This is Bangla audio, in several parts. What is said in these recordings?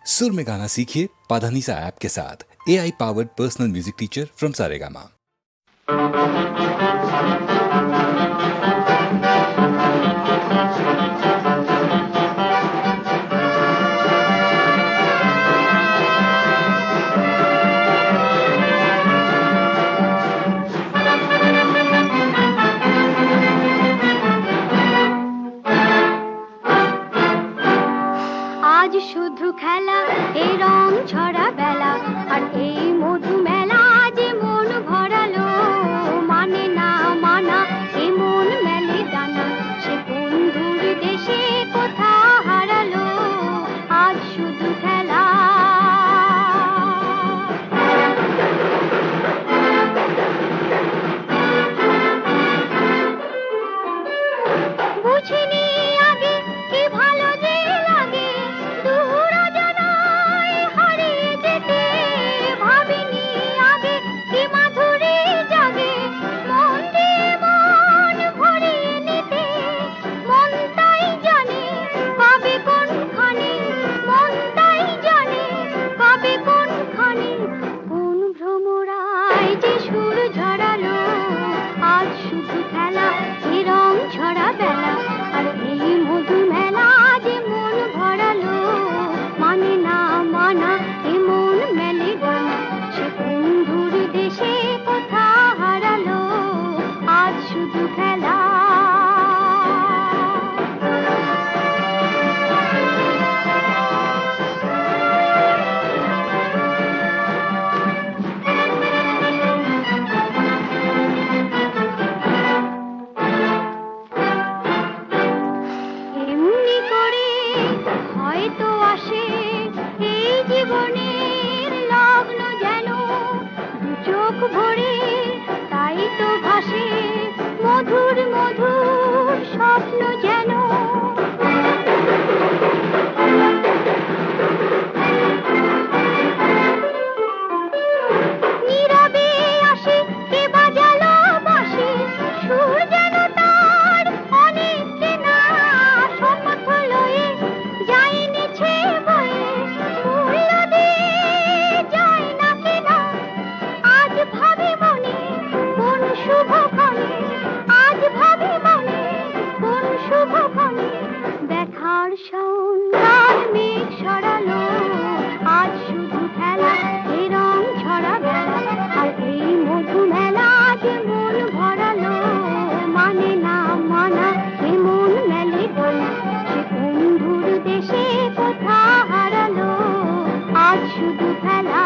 सुर में गाना सीखिए पाधानीसा ऐप के साथ। AI powered personal music teacher from Saregama. আজ শুধু খেলা এই রং ছড়া বেলা আর এই মধু মেলা যে মন ভরালো মানে না মানা এ মন মেলে ডানা সে বন্ধুর দেশে কোথা হারালো আজ শুধু খেলা বুঝিনি আগে কি ভালো যে লাগে দূর অজানায় হারিয়ে যেতে ভাবিনি আগে কি মাধুরী জাগে মন দিয়ে মন ভরিয়ে নিতে মন তাই জানে কবে কোনখানে মন তাই জানে কবে কোনখানে কোন ভ্রমরায় যে সুর ঝরালো আজ শুধু খেলা এ রং ছড়া বেলা আর এই মধু মেলা যে মন ভরালো মানে না মানা এ মন মেলে ডানা সে বন্ধুর দেশে কোথা হারালো আজ শুধু খেলা এমনি করে হয়তো আসে এই জীবনের লগ্ন যেন দু চোখ ভরে তাই তো ভাসে মধুর মধুর স্বপ্ন যেন নীরবে আসে কে বাজালো বাঁশি সুর যেন তার অনেক চেনা শপথ লয়ে যাইনিছে বয়ে মূল্য দিয়ে যায় না কেনা আজ ভাবি মনে কোন শুভক্ষণে আজ ভাবি মনে কোন শুভক্ষণে দেখার সন্ধ্যার মেঘ সরালো আজ শুধু খেলা এ রং ছড়া বেলা আর এই মধু মেলা যে মন ভরালো মানে না মানা এ মন মেলে ডানা সে বন্ধুর দেশে কোথা হারালো আজ শুধু খেলা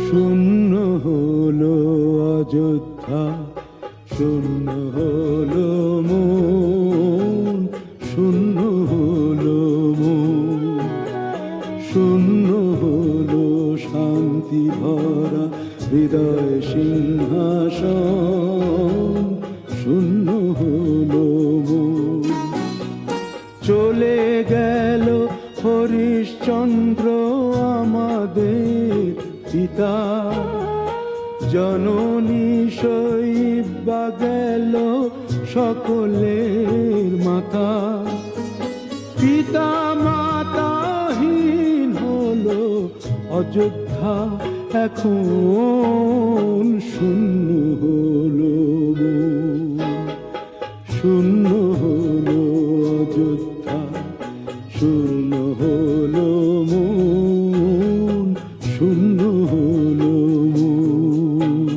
শূন্য হলো অযোধ্যা শূন্য হলো মন শূন্য হলো মন শূন্য হলো শান্তি ভরা হৃদয় সিংহাসন শূন্য হলো মন চলে গেল হরিশ্চন্দ্র আমাদের পিতা জননী শৈবা গেল সকলের মাতা পিতা মাতাহীন হলো অযোধ্যা এখন শূন্য হলো মন শূন্য হলো অযোধ্যা শূন্য হলো মন শূন্য হলো মন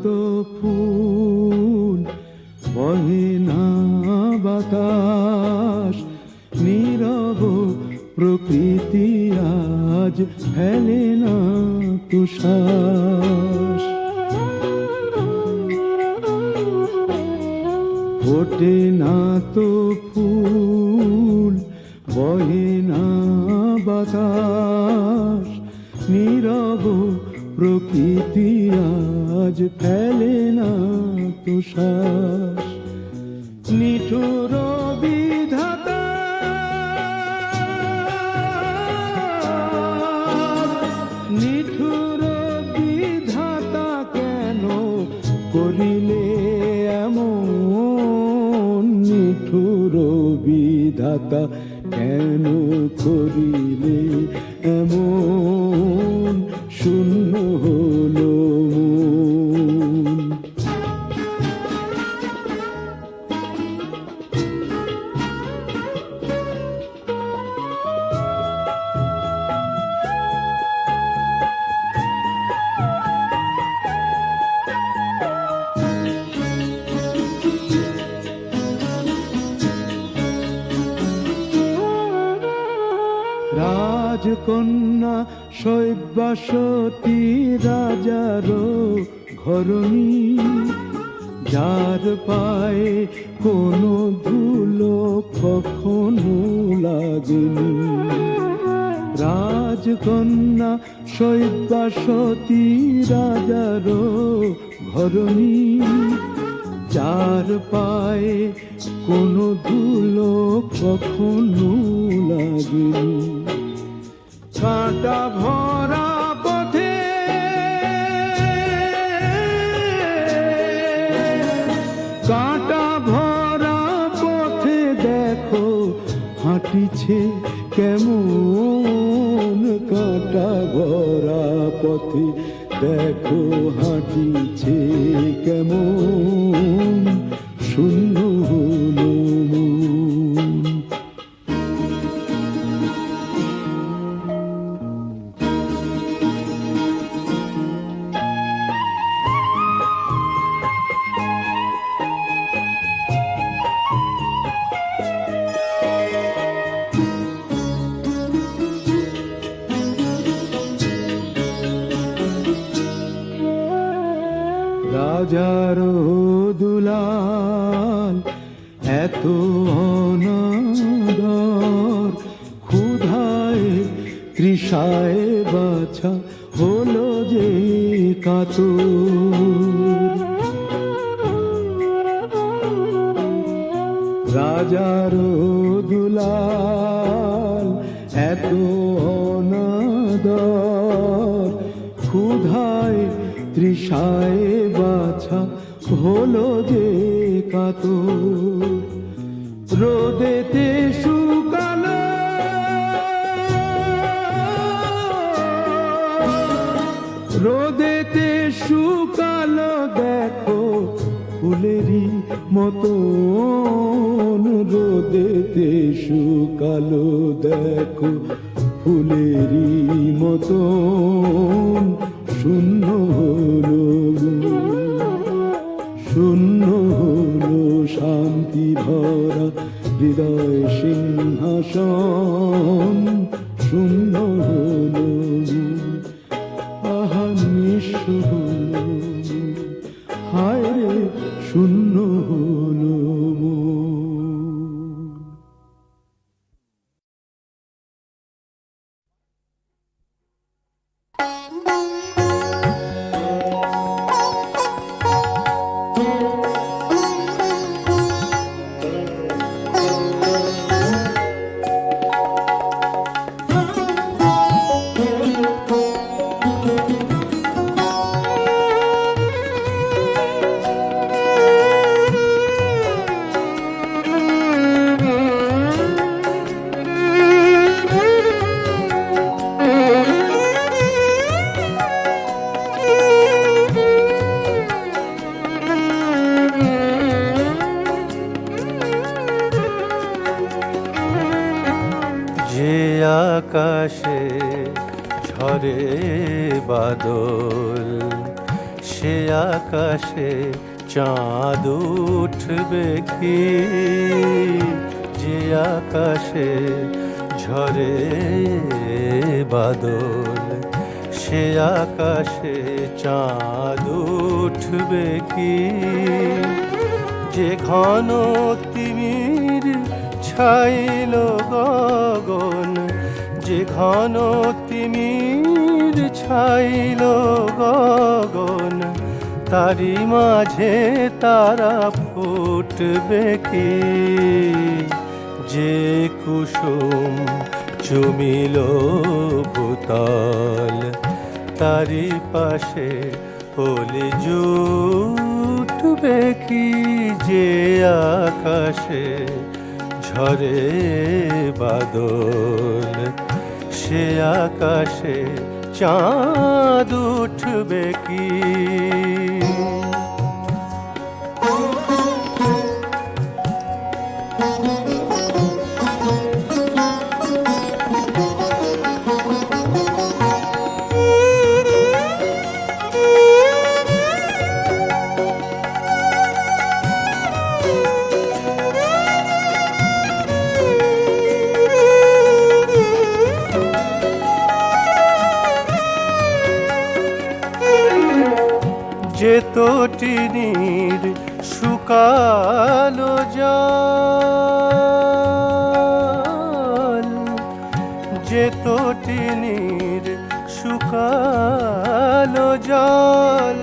তো ফুল, বহে না বাতাস, নীরব প্রকৃতি আজ ফেলে না তুষার। ওঠে না তো ফুল, বহে না বাতাস, নীরব প্রকৃতি আজ ফেলে না তুষার। নিঠুর বিধাতা নিঠুর বিধাতা কেন করিলে এমন, নিঠুর বিধাতা কেন করিলে এমন, শূন্য হলো মন। রাজকন্যা শৈবাসতী রাজারও ঘরণী, যার পায়ে কোনো ধুলো কখনো লাগেনি। রাজকন্যা শৈবাসতী রাজারও ঘরণী, যার পায়ে কোনো ধুলো কখনো লাগেনি। কাঁটা ভরা পথে কাঁটা ভরা পথে দেখো হাঁটিছে কেমন, কাঁটা ভরা পথে দেখো হাঁটিছে কেমন, শূন্য হলো মন। রাজার দুলাল এত অনাদর, ক্ষুধায় তৃষায় বাছা হলো যে কাতর। রাজার দুলাল এত অনাদর, ক্ষুধায় তৃষায় বাছা হলো যে কাতর। রোদেতে শুকালো রোদেতে শুকালো দেখো ফুলেরই মতন, রোদেতে শুকালো দেখো ফুলেরই মতন, শূন্য হলো শূন্য হলো শান্তি ভরা হৃদয় সিংহাসন, শূন্য হলো আহা নিঃস্ব হলো, হায় রে শূন্য হলো মন। আকাশে ঝরে বাদল, সে আকাশে চাঁদ উঠবে কি, যে আকাশে ঝরে বাদল, সে আকাশে চাঁদ উঠবে কি, যে ঘন তিমির ছাইল গগন, যে ঘন তিমির ছাইল গগন, তারি মাঝে তারা ফুটবে কি, যে কুসুম চুমিল ভূতল, তারি পাশে ওলি জুটবে কি, যে আকাশে ঝরে বাদল, সে আকাশে চাঁদ উঠবে কি। যে তটিনীর শুকালো জল, যে তটিনীর শুকালো জল,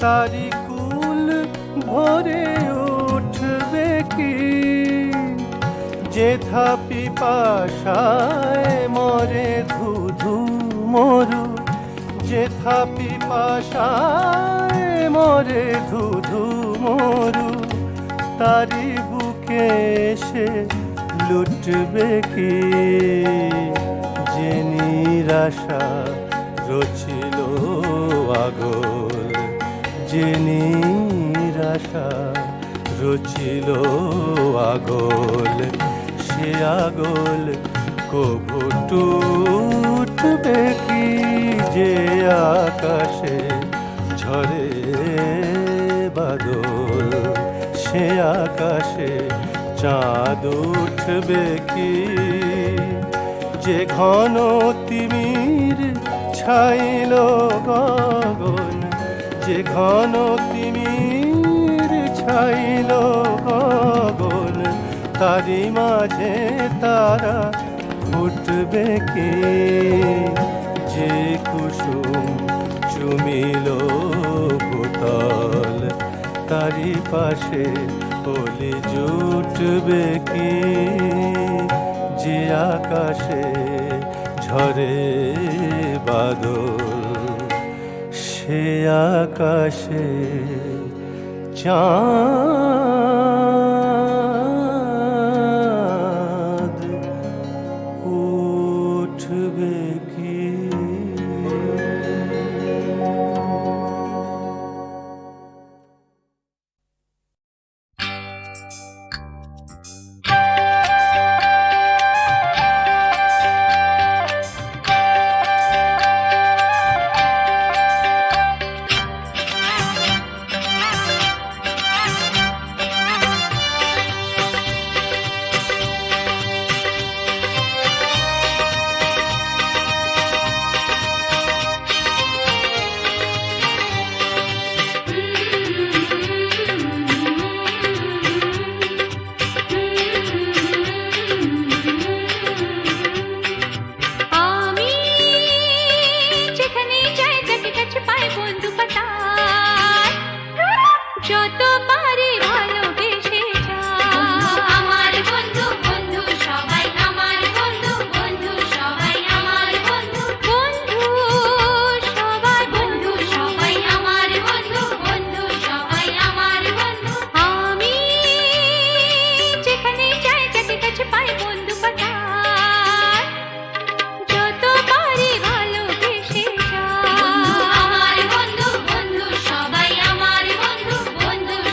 তারি কুল ভরে উঠবে কি, যে থাপি পাশায় মরে ধুধু মরু, যে থাপি পাশায় মরে ধুধু মরু, তারি বুকে এসে লুটবে কি, যে নিরাশা রচিল আগল, যে নিরাশা রচিল আগল, সে আগল কবু টুটবে কি, যে আকাশে ঝরে বাদল, সে আকাশে চাঁদ উঠবে কি, যে ঘন তিমির ছাইল গগন, যে ঘন তিমির ছাইল গগন, তারি মাঝে তারা ফুটবে কি, যে কুসুম চুমিল ভূতল, তারি পাশে ওলি জুটবে কি, যে আকাশে ঝরে বাদল, সে আকাশে চাঁদ উঠবে কি। বন্ধু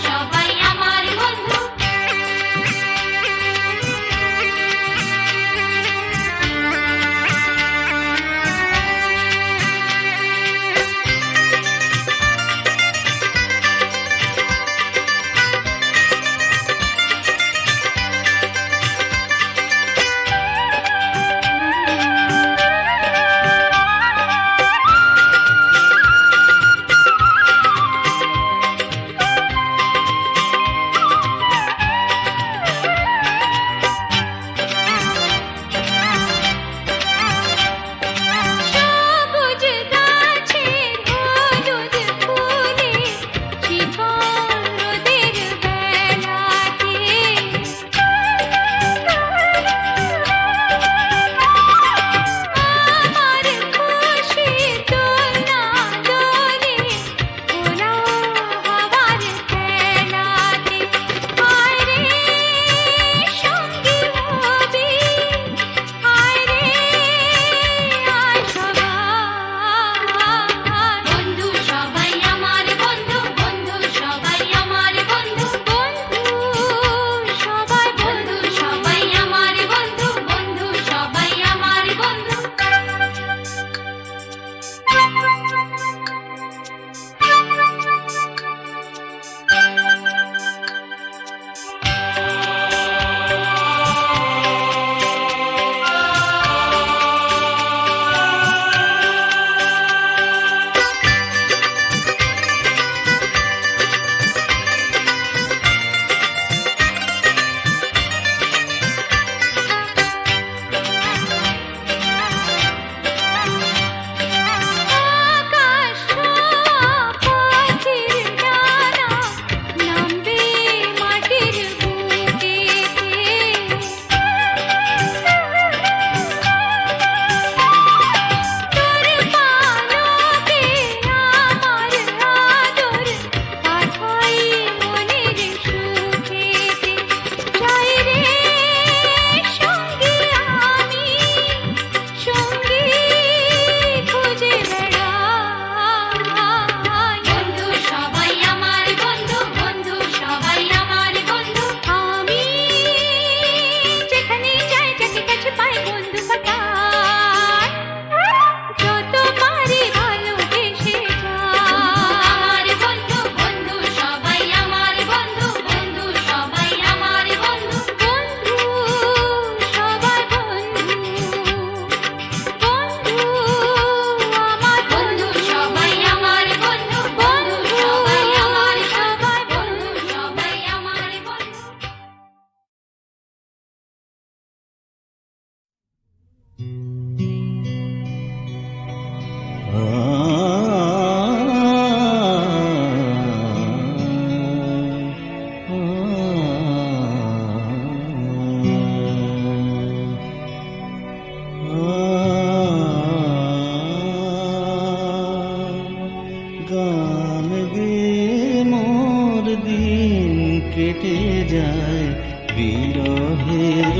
কেটে যায় বিরহের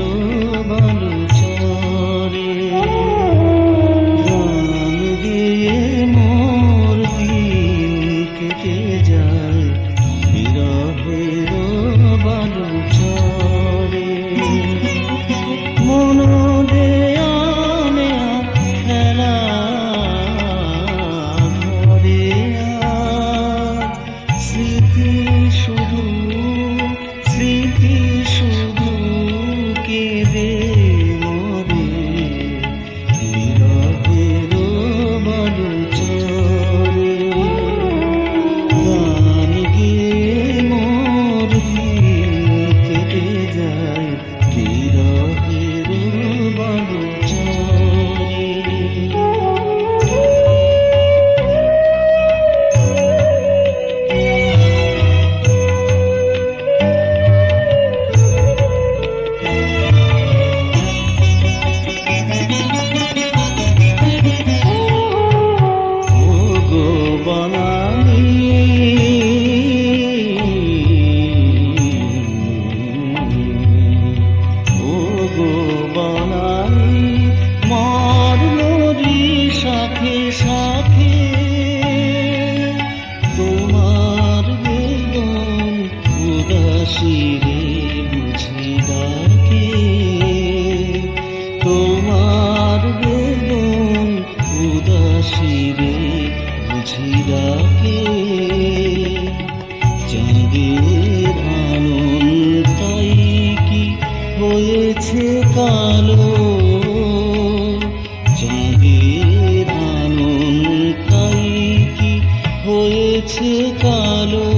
বালুচরে। গান গেয়ে মোর দিন কেটে যায় বিরহের বালুচরে। মন দেয়া নেয়া খেলা ঘরে আজ স্মৃতি শুধু, স্মৃতি শুধু কেঁদে মরে বিরহের বালুচরে। গান গেয়ে মোর দিন কেটে যায় বিরহের বালুচরে। ওগো বনানী ওগো বনানী মর নদী শাখে শাখে তোমার বেদন উদাসী রে বুঝি ডাকে। তোমার বেদন উদাসী রে বুঝি ডাকে। চাঁদের আনন্দ তাই কি হয়েছে কালো। চাঁদের আনন্দ তাই কি হয়েছে কালো।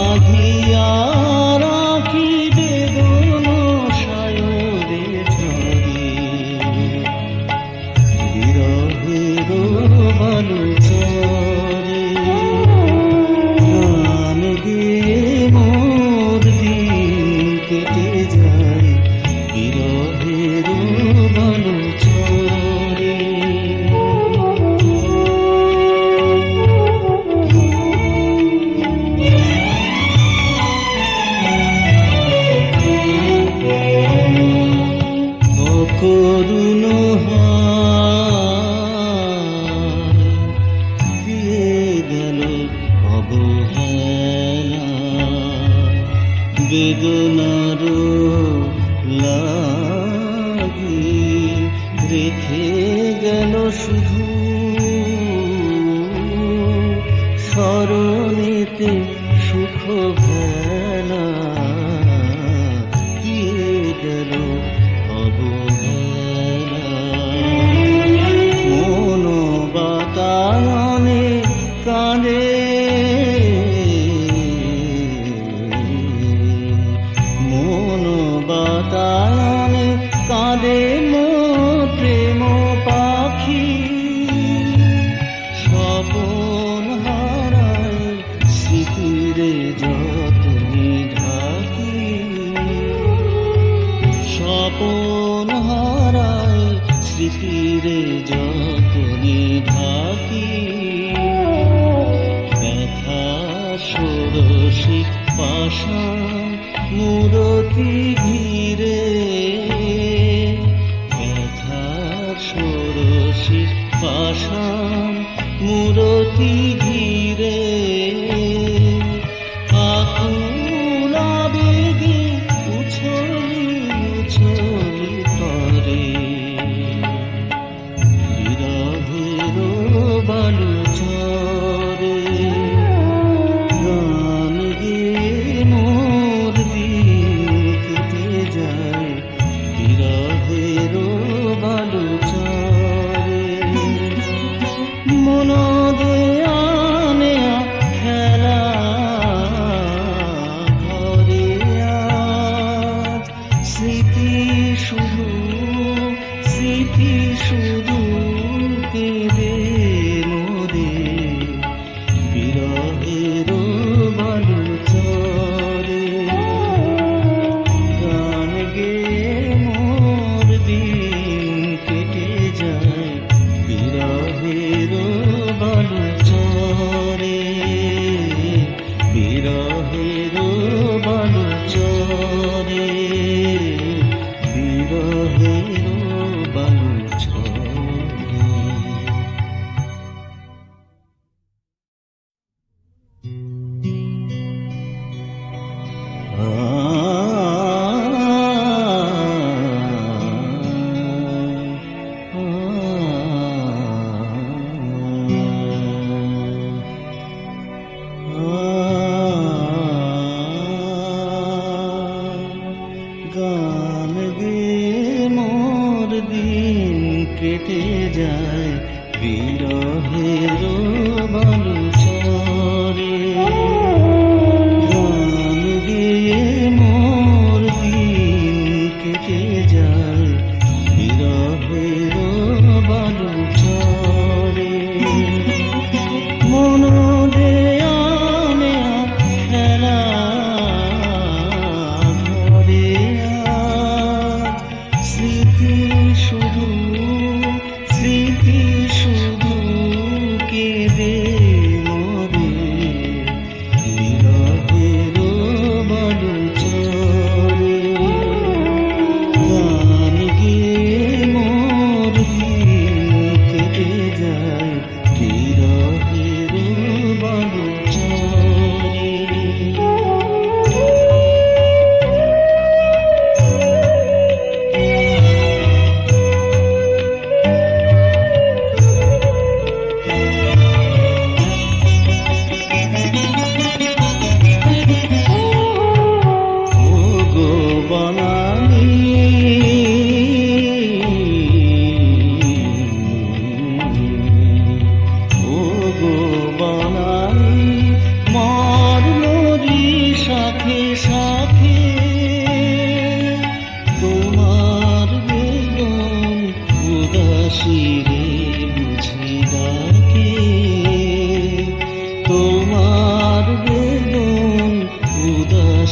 আধিয়ার আঁখি বেদন সায়রে ঝরে বিরহের বালুচরে। গান গেয়ে মোর দিন কেটে যায় বিরহের বালুচরে। অকরুণ হায় দিয়ে গেল অবহেলা। বেদনার লাগি রেখে গেল শুধু স্মরণেতে সুখ ভেলা। দিয়ে গেল অবহেলা। মন বাতায়নে কাঁদে মন বাতায়নে কাঁদে মোর প্রেম পাখি। স্বপন হারায় স্মৃতিরে যতনি ঢাকি। স্বপন হারায় স্মৃতিরে যতনি ঢাকি। ব্যথা ষোড়শী পাষাণ মূরতি ঘিরে। ব্যথা ষোড়শী পাষাণ মূরতি ঘিরে। আকুল আবেগে উছলি উছলি করে বিরহের বালুচরে। গান গেয়ে মোর দিন কেটে যায় বিরহের বালুচরে। মন দেয়া নেয়া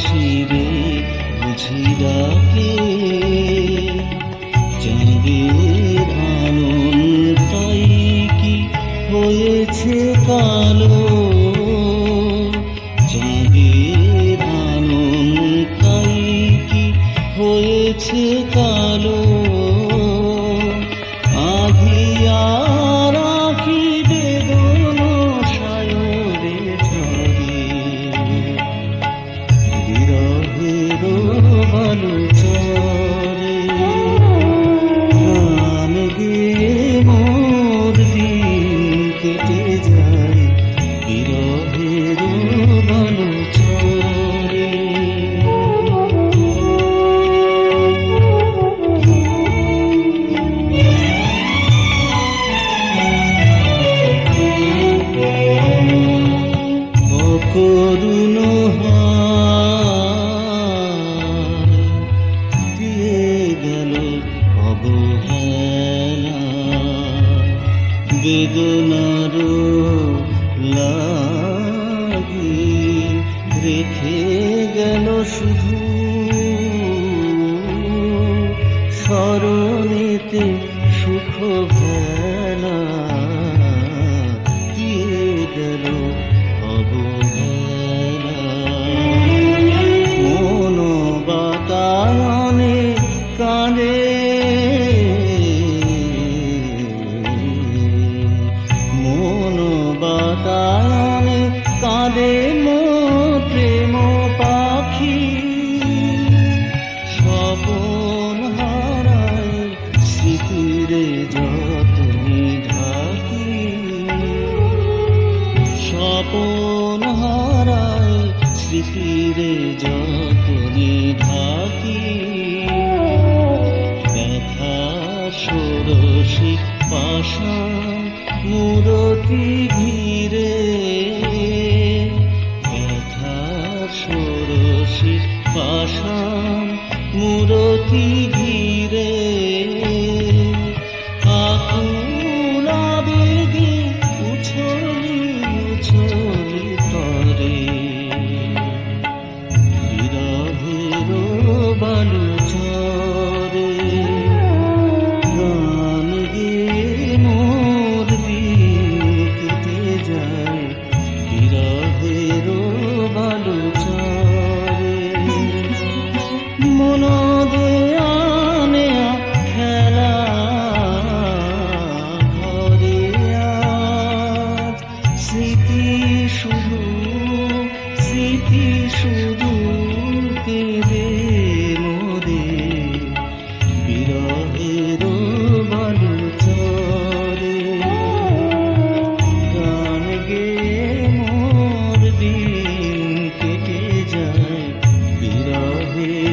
শিরে বুঝি ডাকে চাঁদের আনন তাই কি হয়েছে কালো চাঁদের আনন তাই কি হয়েছে কালো আধিয়ার আঁখি বেদন সায়রে ঝরে বিরহের বালু চরে গান গেয়ে মোর দিন কেটে যায় বিরহের বালু চরে করুণ দিয়ে গেল অবহেলা বেদনার লাগি রেখে গেল শুধু স্মরণেতে সুখ ভেলা দিয়ে গেল মন বাতায়নে কাঁদে মন বাতায়নে কাঁদে প্রেম পাখি স্বপন হারায় স্মৃতিরে যতনি ঢাকি স্বপন হারায় স্মৃতিরে যতনি ঢাকি ব্যথা ষোড়শী পাষাণ মূরতি ঘিরে ব্যথা ষোড়শী পাষাণ মূরতি ঘিরে আকুল আবেগে উছলি উছলি করে বিরহের বালু চরে গান গেয়ে মোর দিন কেটে যায় বিরহের বালু চরে মন দেয়া নেয়া খেলা ঘরে আজ স্মৃতি শুধু কেঁদে মোরে বিরহের বালু চরে গান গেয়ে মোর দিন কেটে যায় বিরহের